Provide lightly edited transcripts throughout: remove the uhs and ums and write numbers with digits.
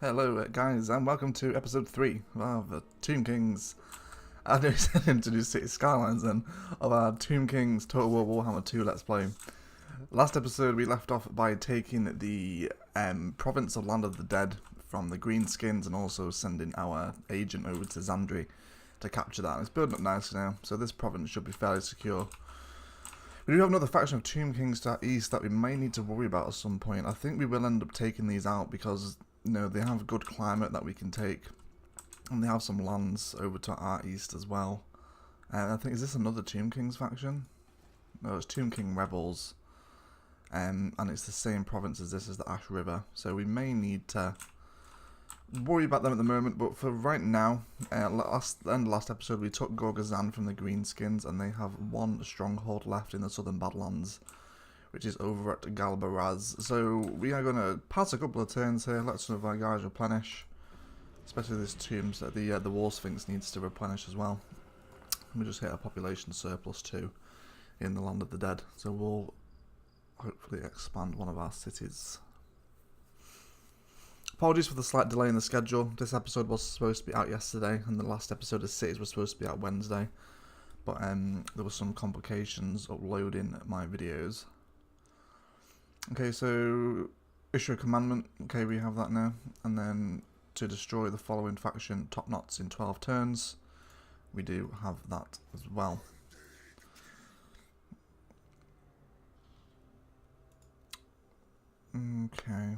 Hello guys, and welcome to episode 3 of the Tomb Kings. I decided to do City Skylines then, of our Tomb Kings Total War Warhammer 2 Let's Play. Last episode we left off by taking the province of Land of the Dead from the Greenskins and also sending our agent over to Zandri to capture that. And it's building up nicely now, so this province should be fairly secure. We do have another faction of Tomb Kings to our east that we may need to worry about at some point. I think we will end up taking these out because they have good climate that we can take, and they have some lands over to our east as well. And I think, is this another Tomb Kings faction? No, it's Tomb King Rebels, and it's the same province as this, as the Ash River. So we may need to worry about them at the moment, but for right now, last episode we took Gorgazan from the Greenskins, and they have one stronghold left in the Southern Badlands, which is over at Galbaraz. So we are going to pass a couple of turns here, let some of our guys replenish, especially this tomb that the War Sphinx needs to replenish as well. We just hit a population surplus too in the Land of the Dead, so we'll hopefully expand one of our cities. Apologies for the slight delay in the schedule. This episode was supposed to be out yesterday, and the last episode of Cities was supposed to be out Wednesday, but there were some complications uploading my videos. Okay, so issue a commandment. Okay, we have that now. And then to destroy the following faction, Top Knots, in 12 turns. We do have that as well. Okay.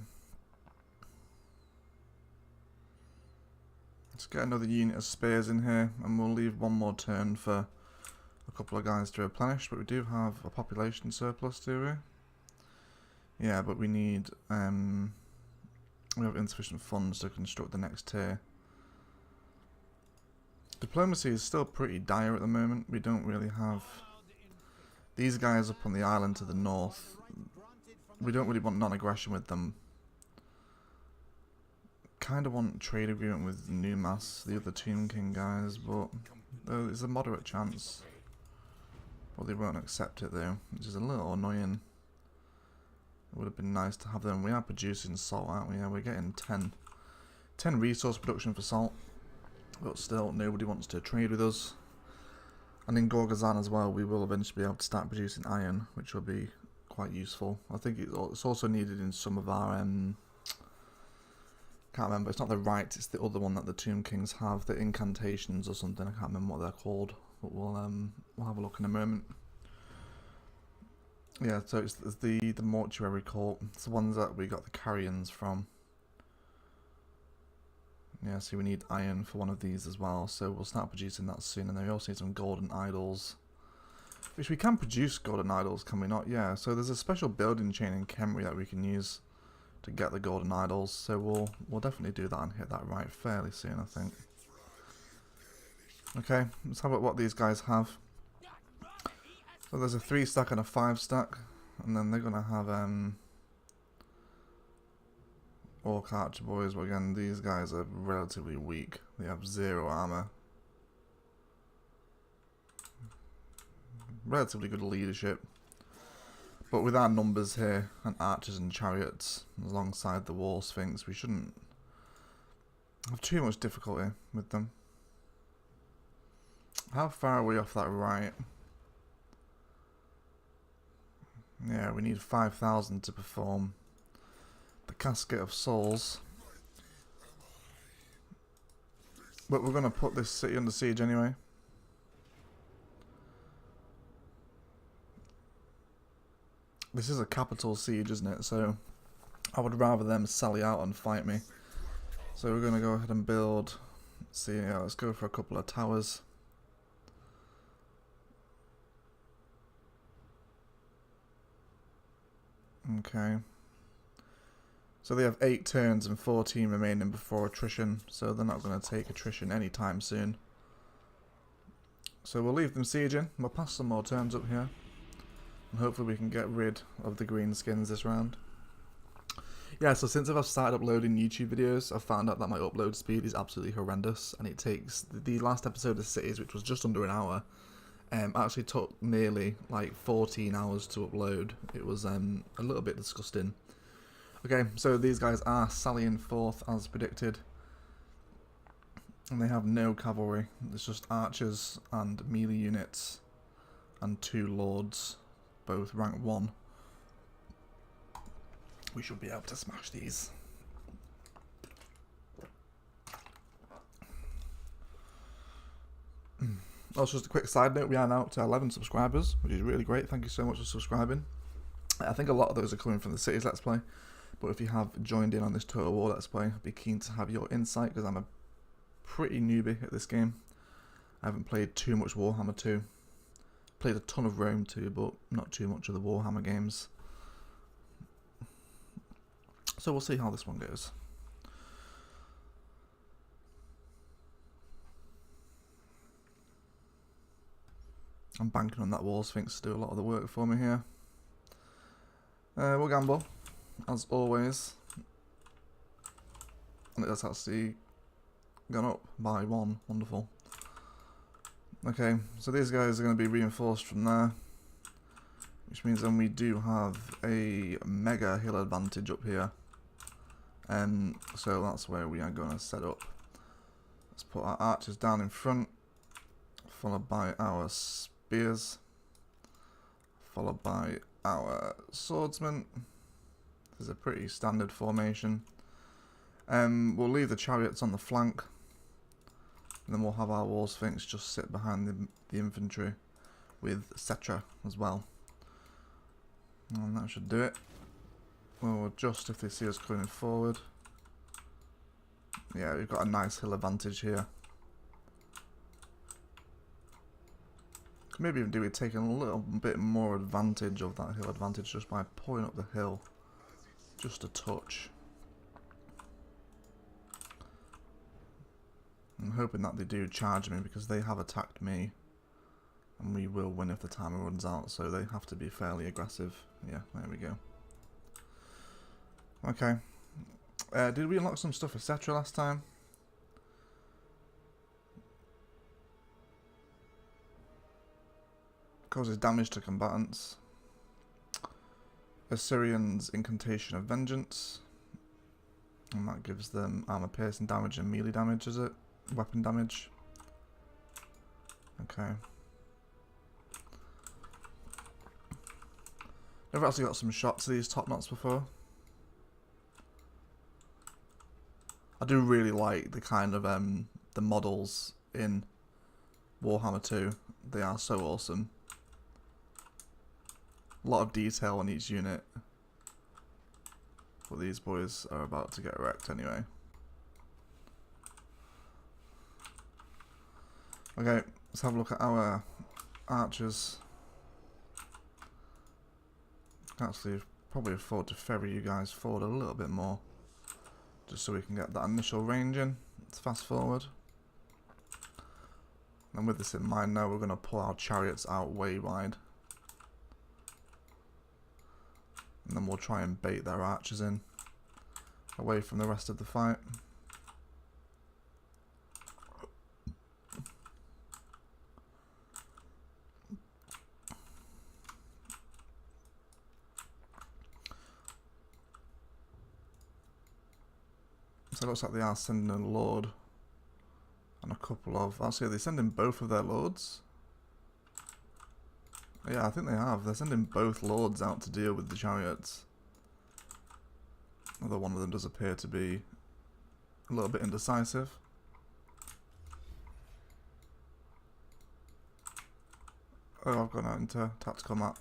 Let's get another unit of spears in here, and we'll leave one more turn for a couple of guys to replenish. But we do have a population surplus, do we? Yeah, but we need, we have insufficient funds to construct the next tier. Diplomacy is still pretty dire at the moment. We don't really have these guys up on the island to the north. We don't really want non-aggression with them. Kind of want trade agreement with Noob, the other Tomb King guys, but there's a moderate chance. Well, they won't accept it though, which is a little annoying. It would have been nice to have them. We are producing salt, aren't we? Yeah, we're getting 10 resource production for salt, but still nobody wants to trade with us. And in Gorgazan as well, we will eventually be able to start producing iron, which will be quite useful. I think it's also needed in some of our can't remember. It's not the right. It's the other one that the Tomb Kings have, the incantations or something. I can't remember what they're called, but we'll have a look in a moment. Yeah, so it's the mortuary cult. It's the ones that we got the carrions from. Yeah, so we need iron for one of these as well. So we'll start producing that soon. And then we also need some golden idols, which we can produce golden idols, can we not? Yeah, so there's a special building chain in Khemri that we can use to get the golden idols. So we'll definitely do that and hit that right fairly soon, I think. Okay, let's have a look what these guys have. So there's a 3 stack and a 5 stack, and then they're gonna have Orc Archer boys, but again these guys are relatively weak. They have 0 armor. Relatively good leadership. But with our numbers here, and archers and chariots alongside the War Sphinx, we shouldn't have too much difficulty with them. How far are we off that right? Yeah, we need 5,000 to perform the Casket of Souls. But we're going to put this city under siege anyway. This is a capital siege, isn't it? So I would rather them sally out and fight me. So we're going to go ahead and build. See, yeah, let's go for a couple of towers. Okay. So they have 8 turns and 14 remaining before attrition, so they're not going to take attrition anytime soon. So we'll leave them sieging. We'll pass some more turns up here, and hopefully we can get rid of the Greenskins this round. Yeah, so since I've started uploading YouTube videos, I've found out that my upload speed is absolutely horrendous, and it takes the last episode of Cities, which was just under an hour, actually took nearly like 14 hours to upload. It was a little bit disgusting. Okay, so these guys are sallying forth as predicted. And they have no cavalry. It's just archers and melee units and 2 lords, both rank 1. We should be able to smash these. Also, just a quick side note, we are now up to 11 subscribers, which is really great. Thank you so much for subscribing. I think a lot of those are coming from the Cities Let's Play, but if you have joined in on this Total War Let's Play, I'd be keen to have your insight, because I'm a pretty newbie at this game. I haven't played too much Warhammer 2. Played a ton of Rome 2, but not too much of the Warhammer games. So we'll see how this one goes. I'm banking on that Wall Sphinx to do a lot of the work for me here. We'll gamble, as always. And it has actually gone up by 1. Wonderful. Okay, so these guys are going to be reinforced from there. Which means then we do have a mega hill advantage up here. So that's where we are going to set up. Let's put our archers down in front, followed by our spears, followed by our swordsmen. This is a pretty standard formation. We'll leave the chariots on the flank, and then we'll have our Wall Sphinx just sit behind the infantry with Setra as well. And that should do it. We'll adjust if they see us coming forward. Yeah, we've got a nice hill advantage here. Maybe even do we take a little bit more advantage of that hill advantage just by pulling up the hill just a touch. I'm hoping that they do charge me, because they have attacked me, and we will win if the timer runs out, so they have to be fairly aggressive. Yeah, there we go. Okay. Did we unlock some stuff for Setra last time? Causes damage to combatants. Assyrians' Incantation of Vengeance. And that gives them armor piercing damage and melee damage, is it? Weapon damage. Okay. Never actually got some shots of these top knots before. I do really like the kind of the models in Warhammer 2. They are so awesome. A lot of detail on each unit. But these boys are about to get wrecked anyway. Okay, let's have a look at our archers. Actually, probably afford to ferry you guys forward a little bit more, just so we can get that initial range in. Let's fast forward. And with this in mind now, we're going to pull our chariots out way wide. And then we'll try and bait their archers in, away from the rest of the fight. So it looks like they are sending a lord and a couple of... Actually, are they sending both of their lords? Yeah, I think they have. They're sending both lords out to deal with the chariots. Although one of them does appear to be a little bit indecisive. Oh, I've gone out into tactical map.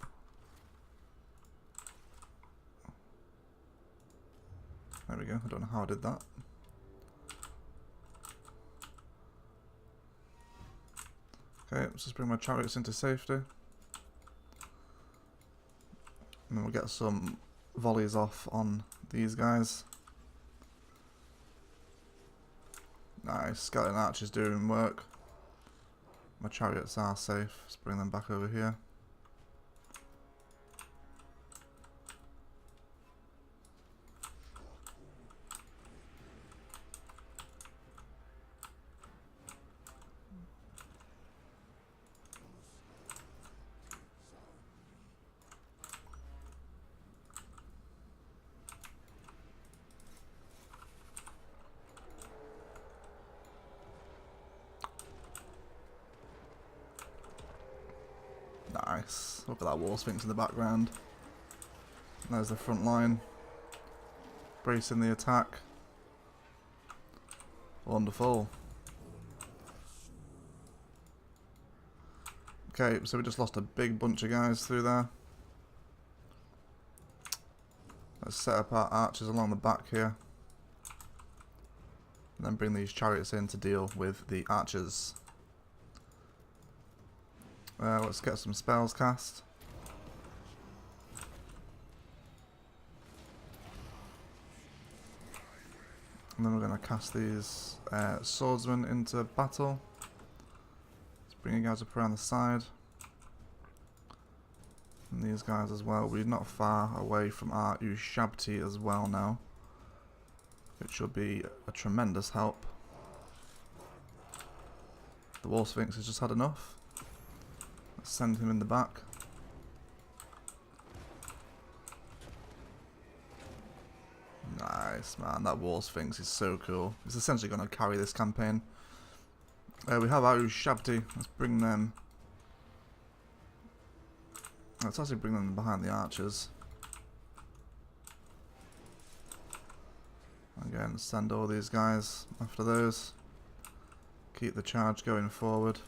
There we go. I don't know how I did that. Okay, let's just bring my chariots into safety. And then we'll get some volleys off on these guys. Nice, skeleton archers doing work. My chariots are safe. Let's bring them back over here. Look for that wall sphinx in the background. There's the front line. Bracing the attack. Wonderful. Okay, so we just lost a big bunch of guys through there. Let's set up our archers along the back here. And then bring these chariots in to deal with the archers. Let's get some spells cast. And then we're going to cast these swordsmen into battle. Let's bring you guys up around the side. And these guys as well. We're not far away from our WHII as well now, which will be a tremendous help. The Wall Sphinx has just had enough. Let's send him in the back. Nice, man. That Wall Sphinx is so cool. It's essentially going to carry this campaign. We have our WHII. Let's bring them. Let's actually bring them behind the archers. Again, send all these guys after those. Keep the charge going forward.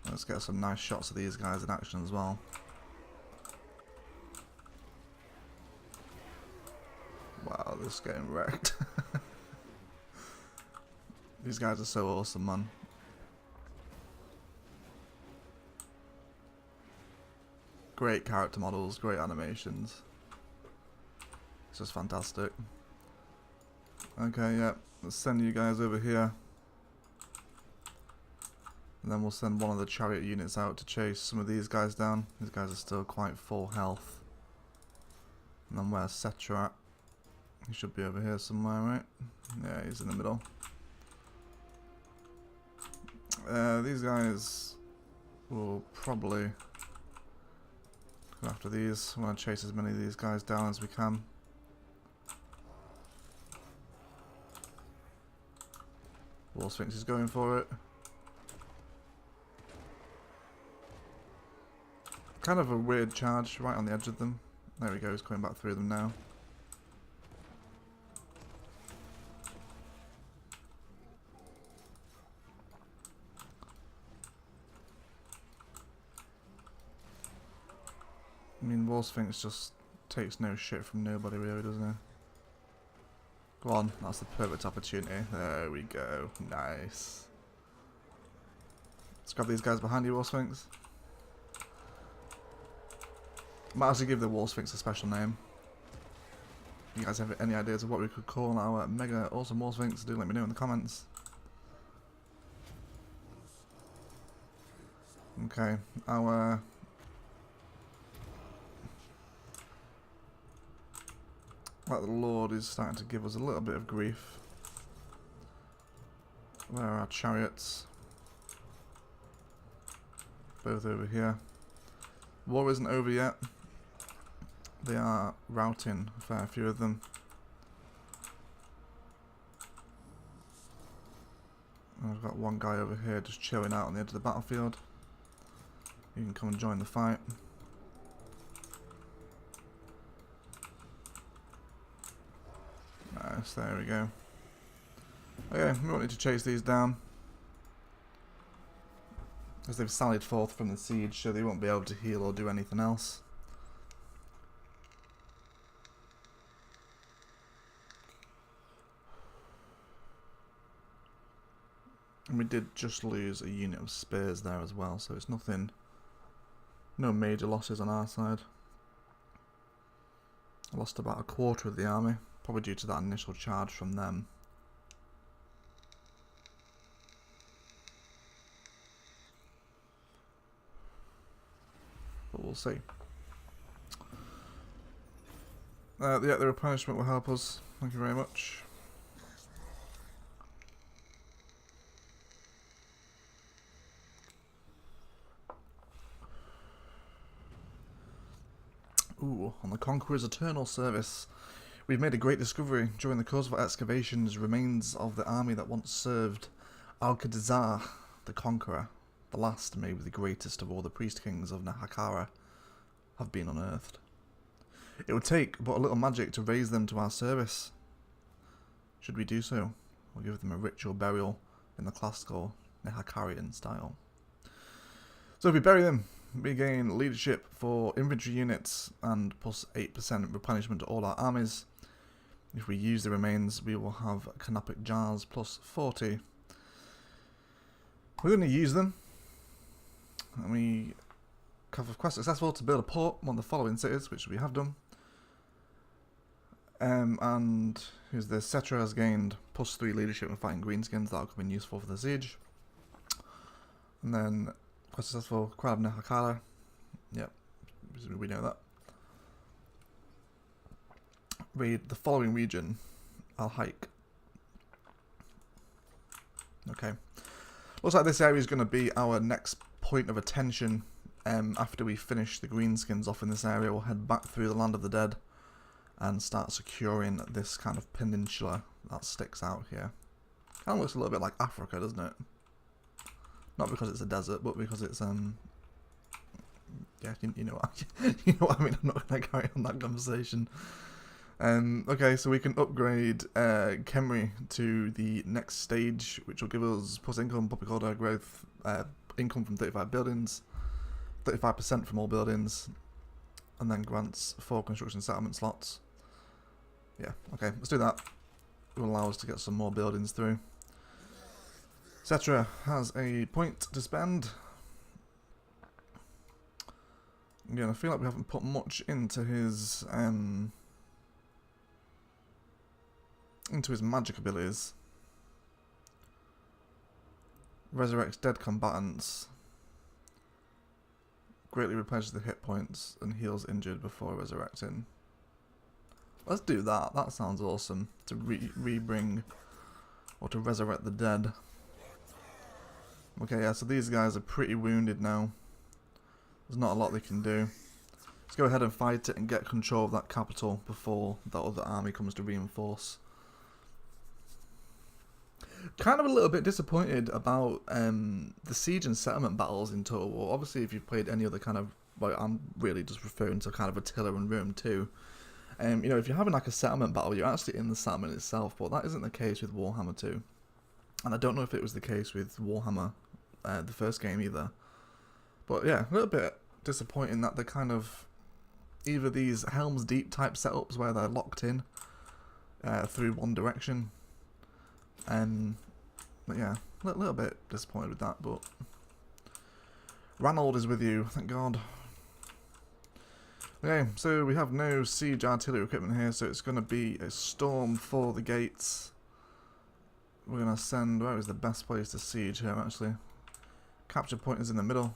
Let's get some nice shots of these guys in action as well. Wow, this is getting wrecked. These guys are so awesome, man. Great character models, great animations. It's just fantastic. Okay, yeah, let's send you guys over here. And then we'll send one of the chariot units out to chase some of these guys down. These guys are still quite full health. And then where's Setra at? He should be over here somewhere, right? Yeah, he's in the middle. These guys will probably go after these. I want to chase as many of these guys down as we can. Wall Sphinx is going for it. Kind of a weird charge right on the edge of them. There we go, he's coming back through them now. I mean, Wall Sphinx just takes no shit from nobody really, doesn't he? Go on, that's the perfect opportunity. There we go. Nice. Let's grab these guys behind you, Wall Sphinx. Might actually give the Wall Sphinx a special name. You guys have any ideas of what we could call our mega awesome Wall Sphinx? Do let me know in the comments. Okay, our the Lord is starting to give us a little bit of grief. Where are our chariots? Both over here. War isn't over yet. They are routing a fair few of them. And I've got one guy over here just chilling out on the edge of the battlefield. You can come and join the fight. Nice, there we go. Okay, we won't need to chase these down, as they've sallied forth from the siege, so they won't be able to heal or do anything else. And we did just lose a unit of spears there as well, so it's nothing, no major losses on our side. I lost about a quarter of the army, probably due to that initial charge from them. But we'll see. Yeah, the replenishment will help us. Thank you very much. Ooh, on the Conqueror's Eternal Service. We've made a great discovery. During the course of our excavations, remains of the army that once served Al-Qadizar, the Conqueror, the last, maybe the greatest of all the priest kings of Nehakara, have been unearthed. It would take but a little magic to raise them to our service. Should we do so? We'll give them a ritual burial in the classical Nehakarian style. So if we bury them, we gain leadership for infantry units and plus 8% replenishment to all our armies. If we use the remains, we will have canopic jars plus 40. We're going to use them. And we have quest successful to build a port on the following cities, which we have done. And who's this? Setra has gained plus 3 leadership in fighting greenskins. That'll come in useful for the siege. And then quest successful, Crown of Nehakara. Yep, we know that. Read the following region. I'll hike. Okay. Looks like this area is going to be our next point of attention. After we finish the greenskins off in this area, we'll head back through the Land of the Dead and start securing this kind of peninsula that sticks out here. Kind of looks a little bit like Africa, doesn't it? Not because it's a desert, but because it's yeah, you know what you know what I mean. I'm not going to carry on that conversation. Okay, so we can upgrade Khemri to the next stage, which will give us plus income, public order growth, income from 35 buildings, 35% from all buildings, and then grants 4 construction settlement slots. Yeah, okay, let's do that. It will allow us to get some more buildings through. Setra has a point to spend. Again, I feel like we haven't put much into his magic abilities. Resurrects dead combatants. Greatly replenishes the hit points and heals injured before resurrecting. Let's do that. That sounds awesome. To rebring or to resurrect the dead. Okay, yeah, so these guys are pretty wounded now. There's not a lot they can do. Let's go ahead and fight it and get control of that capital before that other army comes to reinforce. Kind of a little bit disappointed about the siege and settlement battles in Total War. Obviously, if you've played any other kind of, like, I'm really just referring to kind of Attila and Rome too. You know, if you're having like a settlement battle, you're actually in the settlement itself, but that isn't the case with Warhammer 2. And I don't know if it was the case with Warhammer, the first game either. But yeah, a little bit disappointing that they're kind of either these Helm's Deep type setups where they're locked in through one direction. But yeah, a little bit disappointed with that, but Ranald is with you, thank God. Okay, so we have no siege artillery equipment here, so it's going to be a storm for the gates. We're going to send, where is the best place to siege here actually? Capture point is in the middle.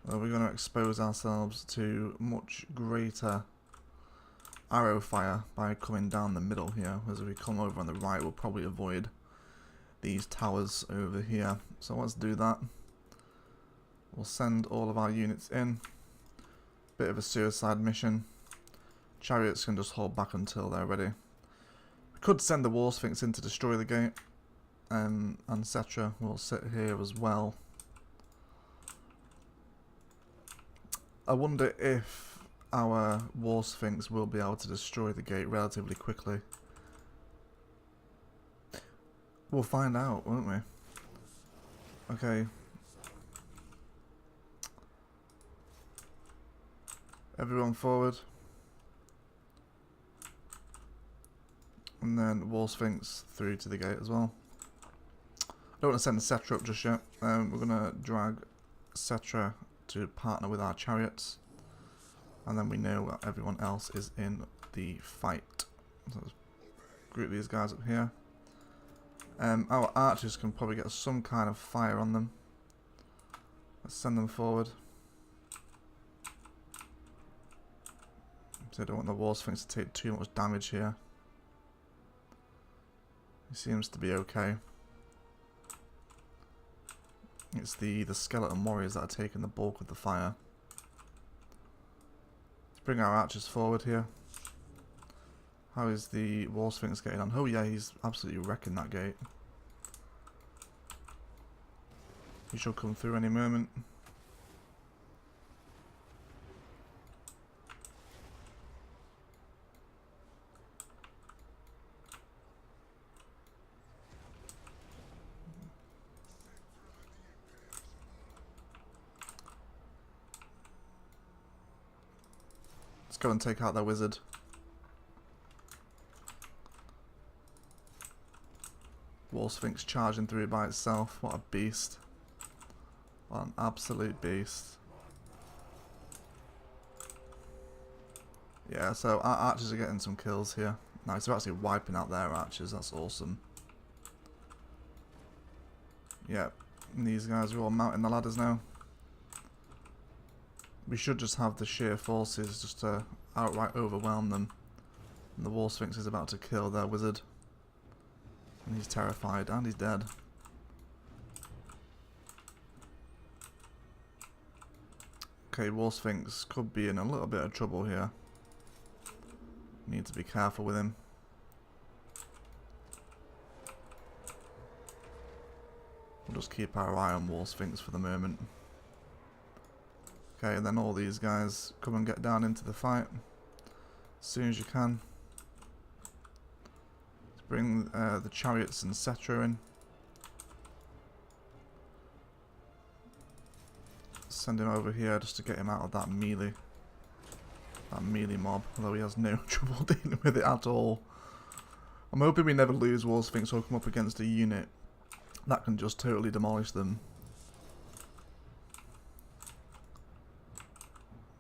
We're going to expose ourselves to much greater arrow fire by coming down the middle here. As we come over on the right, we'll probably avoid these towers over here. So let's do that. We'll send all of our units in. Bit of a suicide mission. Chariots can just hold back until they're ready. We could send the War Sphinx in to destroy the gate. And Setra will sit here as well. I wonder if our War Sphinx will be able to destroy the gate relatively quickly. We'll find out, won't we? Okay. Everyone forward. And then War Sphinx through to the gate as well. I don't want to send Setra up just yet. We're going to drag Setra to partner with our chariots. And then we know that everyone else is in the fight. So let's group these guys up here. Our archers can probably get some kind of fire on them. Let's send them forward. So I don't want the War Sphinx to take too much damage here. He seems to be okay. It's the skeleton warriors that are taking the bulk of the fire. Let's bring our archers forward here. How is the War Sphinx getting on? Oh yeah, he's absolutely wrecking that gate. He should come through any moment. Let's go and take out their wizard. War Sphinx charging through it by itself. What a beast. What an absolute beast. Yeah, so our archers are getting some kills here. Nice, they're actually wiping out their archers. That's awesome. Yeah, and these guys are all mounting the ladders now. We should just have the sheer forces just to outright overwhelm them. And the War Sphinx is about to kill their wizard. And he's terrified, and he's dead. Okay, War Sphinx could be in a little bit of trouble here. Need to be careful with him. We'll just keep our eye on War Sphinx for the moment. Okay, and then all these guys come and get down into the fight as soon as you can. Bring the Chariots and Setra in. Send him over here just to get him out of that melee mob, although he has no trouble dealing with it at all. I'm hoping we never lose War Sphinx or come up against a unit that can just totally demolish them.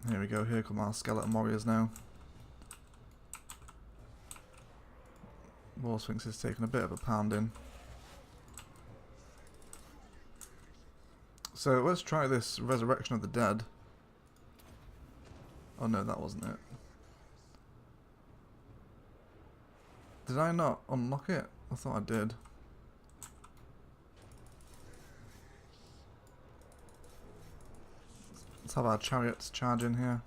Here we go, here come our skeleton warriors now. War Sphinx is taking a bit of a pounding. So let's try this Resurrection of the Dead. Oh no, that wasn't it. Did I not unlock it? I thought I did. Let's have our chariots charge in here.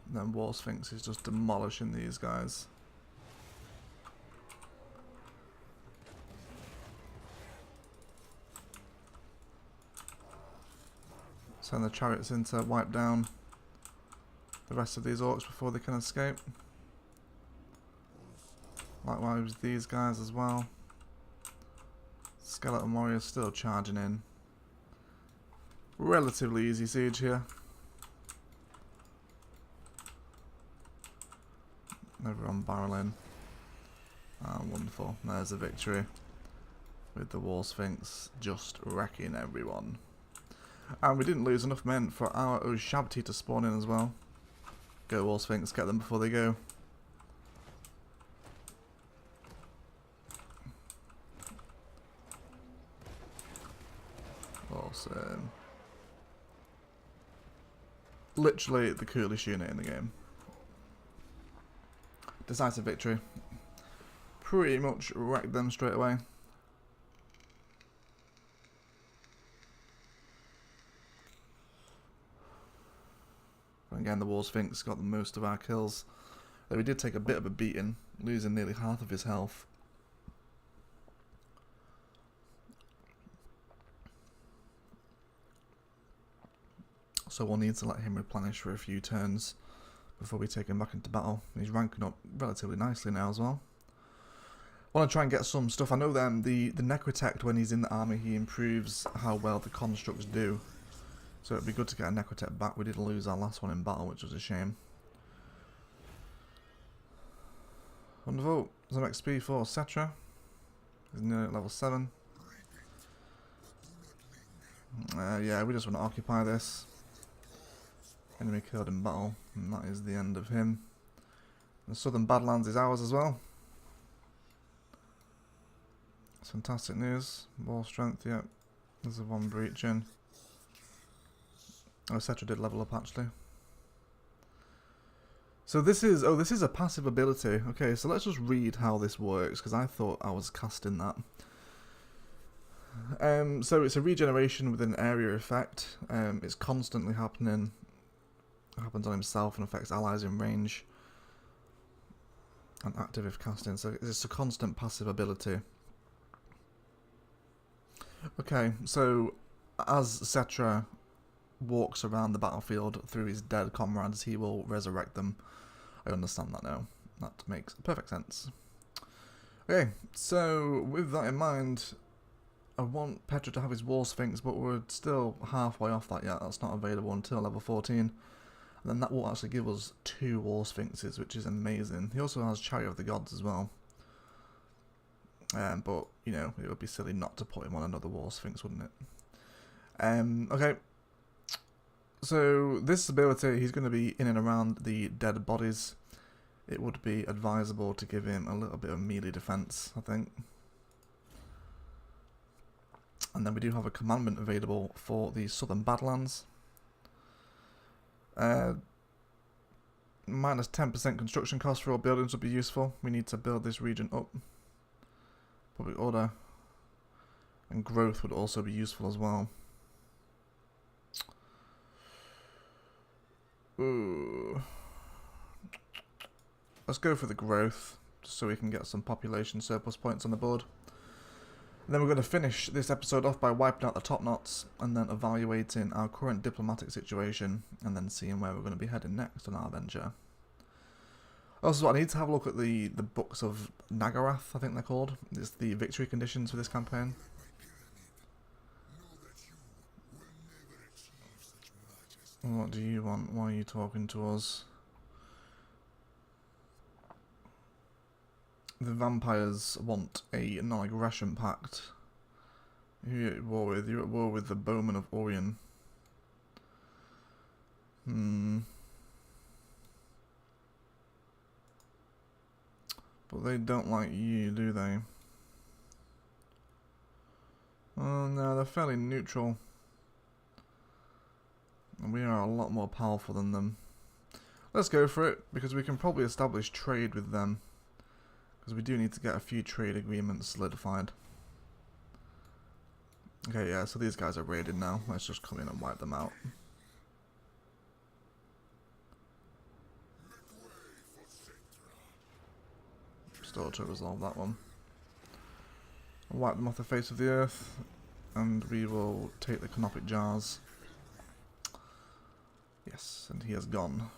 Then War Sphinx is just demolishing these guys. Send the chariots in to wipe down the rest of these orcs before they can escape. Likewise with these guys as well. Skeleton warriors still charging in. Relatively easy siege here. Everyone barreling. Ah, wonderful. There's a victory. With the War Sphinx just wrecking everyone. And we didn't lose enough men for our WHII to spawn in as well. Go War Sphinx, get them before they go. Awesome. Literally the coolest unit in the game. Decisive victory. Pretty much wrecked them straight away. Again, the War Sphinx got the most of our kills. Though he did take a bit of a beating, losing nearly half of his health. So we'll need to let him replenish for a few turns before we take him back into battle. He's ranking up relatively nicely now as well. I want to try and get some stuff. I know then the Necrotect, when he's in the army, he improves how well the constructs do. So it'd be good to get a Necrotect back. We did lose our last one in battle, which was a shame. Wonderful. Some XP for Setra. He's nearly at level 7. Yeah, we just want to occupy this. Enemy killed in battle, and that is the end of him. The Southern Badlands is ours as well. That's fantastic news. War strength, yep. There's a one breaching. Oh, Setra did level up actually. So this is a passive ability. Okay, so let's just read how this works, because I thought I was casting that. So it's a regeneration with an area effect. It's constantly happening. It happens on himself and affects allies in range. And active if casting. So it's a constant passive ability. Okay, so as Setra walks around the battlefield through his dead comrades, he will resurrect them. I understand that now. That makes perfect sense. Okay, so with that in mind, I want Petra to have his War Sphinx, but we're still halfway off that yet. That's not available until level 14. And then that will actually give us 2 War Sphinxes, which is amazing. He also has Chariot of the Gods as well. But, you know, it would be silly not to put him on another War Sphinx, wouldn't it? Okay. So, this ability, he's going to be in and around the dead bodies. It would be advisable to give him a little bit of melee defense, I think. And then we do have a commandment available for the Southern Badlands. Minus 10% construction cost for all buildings would be useful. We need to build this region up. Public order and growth would also be useful as well. Ooh. Let's go for the growth, just so we can get some population surplus points on the board. And then we're going to finish this episode off by wiping out the top knots, and then evaluating our current diplomatic situation, and then seeing where we're going to be heading next on our venture. Also, I need to have a look at the books of Nagarath, I think they're called. It's the victory conditions for this campaign. What do you want? Why are you talking to us? The vampires want a non-aggression pact. Who are you at war with? You're at war with the Bowmen of Orion. But they don't like you, do they? Oh no, they're fairly neutral. And we are a lot more powerful than them. Let's go for it, because we can probably establish trade with them. Because we do need to get a few trade agreements solidified. Okay, yeah, so these guys are raided now. Let's just come in and wipe them out. Still to resolve that one. Wipe them off the face of the earth. And we will take the canopic jars. Yes, and he has gone.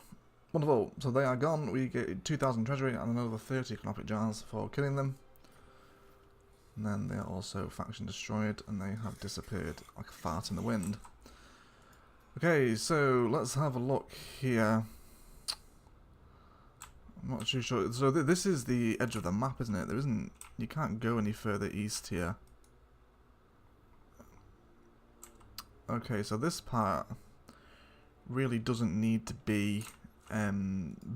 Wonderful, so they are gone. We get 2,000 treasury and another 30 canopic jars for killing them. And then they are also faction destroyed, and they have disappeared like a fart in the wind. Okay, so let's have a look here. I'm not too sure. So this is the edge of the map, isn't it? There isn't. You can't go any further east here. Okay, so this part really doesn't need to be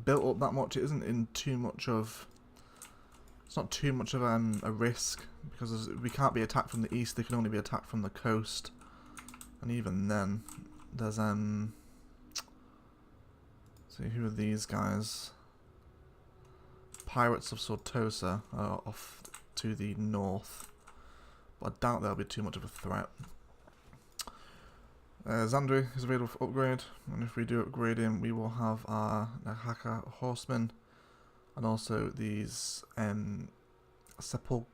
built up that much. It isn't in too much of. It's not too much of a risk, because we can't be attacked from the east. They can only be attacked from the coast, and even then, there's see, who are these guys? Pirates of Sortosa are off to the north, but I doubt they'll be too much of a threat. Zandri is available for upgrade, and if we do upgrade him, we will have our Nahaka horsemen, and also these sepulchral.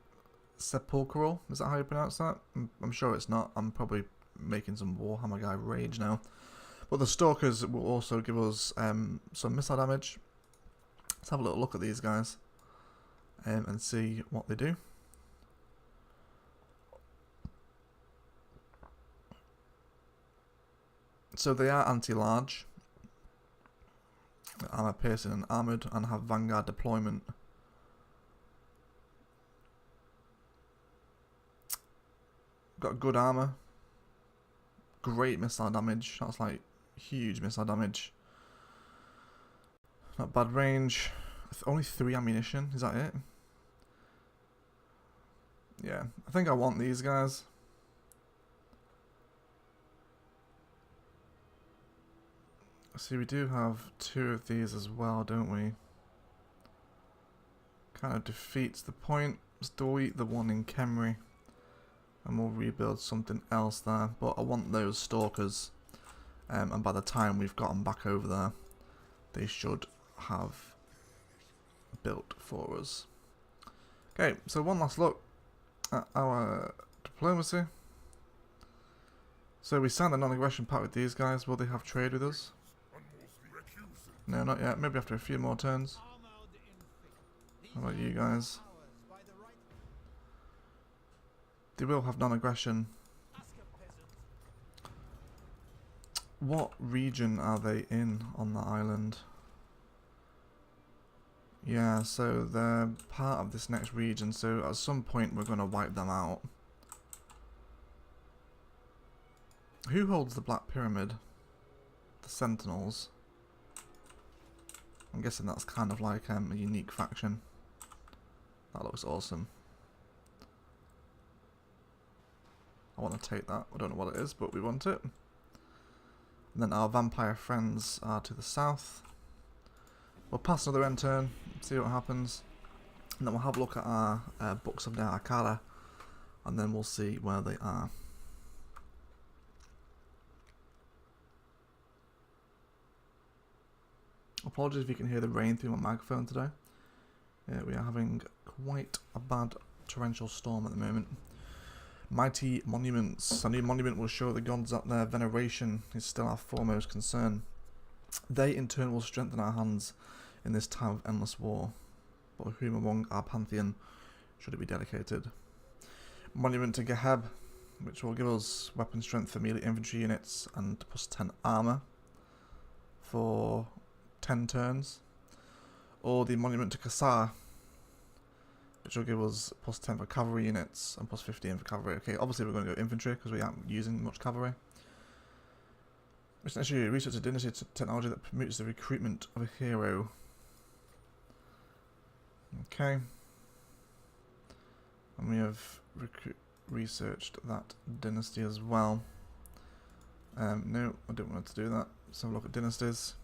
Is that how you pronounce that? I'm sure it's not. I'm probably making some Warhammer guy rage now. But the Stalkers will also give us some missile damage. Let's have a little look at these guys and see what they do. So they are anti-large, armor piercing and armoured, and have vanguard deployment. Got good armour, great missile damage. That's like huge missile damage. Not bad range. Only 3 ammunition. Is that it? Yeah, I think I want these guys. See, we do have 2 of these as well, don't we? Kind of defeats the point. Let's delete the one in Kemri, and we'll rebuild something else there. But I want those Stalkers, and by the time we've got them back over there, they should have built for us. Okay, so one last look at our diplomacy. So we signed a non-aggression pact with these guys. Will they have trade with us? No, not yet. Maybe after a few more turns. How about you guys? They will have non-aggression. What region are they in on the island? Yeah, so they're part of this next region, so at some point we're going to wipe them out. Who holds the Black Pyramid? The Sentinels. I'm guessing that's kind of like a unique faction. That looks awesome. I want to take that. I don't know what it is, but we want it. And then our vampire friends are to the south. We'll pass another end turn, see what happens. And then we'll have a look at our books of the Arcana. And then we'll see where they are. Apologies if you can hear the rain through my microphone today. We are having quite a bad torrential storm at the moment. Mighty monuments. A new monument will show the gods that their veneration is still our foremost concern. They in turn will strengthen our hands in this time of endless war. But whom among our pantheon should it be dedicated? Monument to Geheb, which will give us weapon strength for melee infantry units and plus 10 armor for 10 turns. Or the Monument to Kassar, which will give us plus 10 for cavalry units and plus 15 for cavalry. Okay, obviously we're going to go infantry because we aren't using much cavalry. It's actually research a dynasty technology that promotes the recruitment of a hero. Okay. And we have researched that dynasty as well. No, I don't want to do that. Let's have a look at dynasties.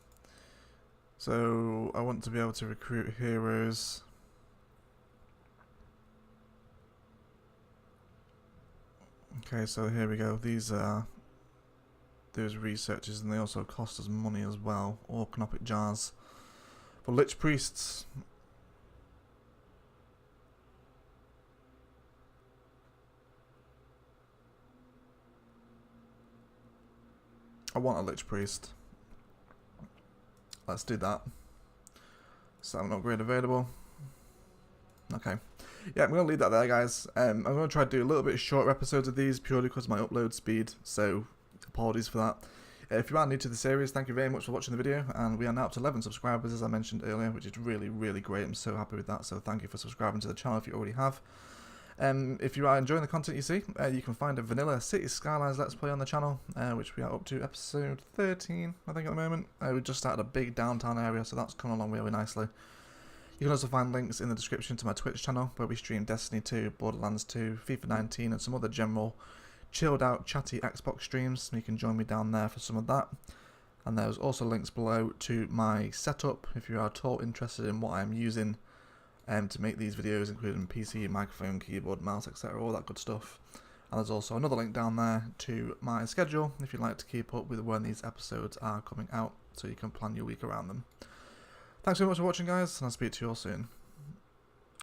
So I want to be able to recruit heroes. Okay, so here we go. These are those researchers, and they also cost us money as well. Or canopic jars. For Lich Priests. I want a Lich Priest. Let's do that. So I'm not upgrade available. Okay. Yeah, I'm going to leave that there, guys. I'm going to try to do a little bit shorter episodes of these purely because of my upload speed. So apologies for that. If you are new to the series, thank you very much for watching the video. And we are now up to 11 subscribers, as I mentioned earlier, which is really, really great. I'm so happy with that. So thank you for subscribing to the channel if you already have. If you are enjoying the content you see, you can find a vanilla City Skylines Let's Play on the channel, which we are up to episode 13, I think, at the moment. We just started a big downtown area, so that's coming along really nicely. You can also find links in the description to my Twitch channel, where we stream Destiny 2, Borderlands 2, FIFA 19, and some other general chilled out, chatty Xbox streams. You can join me down there for some of that. And there's also links below to my setup, if you are at all interested in what I'm using to make these videos, including PC, microphone, keyboard, mouse, etc., all that good stuff. And there's also another link down there to my schedule if you'd like to keep up with when these episodes are coming out, so you can plan your week around them. Thanks so much for watching, guys, and I'll speak to you all soon.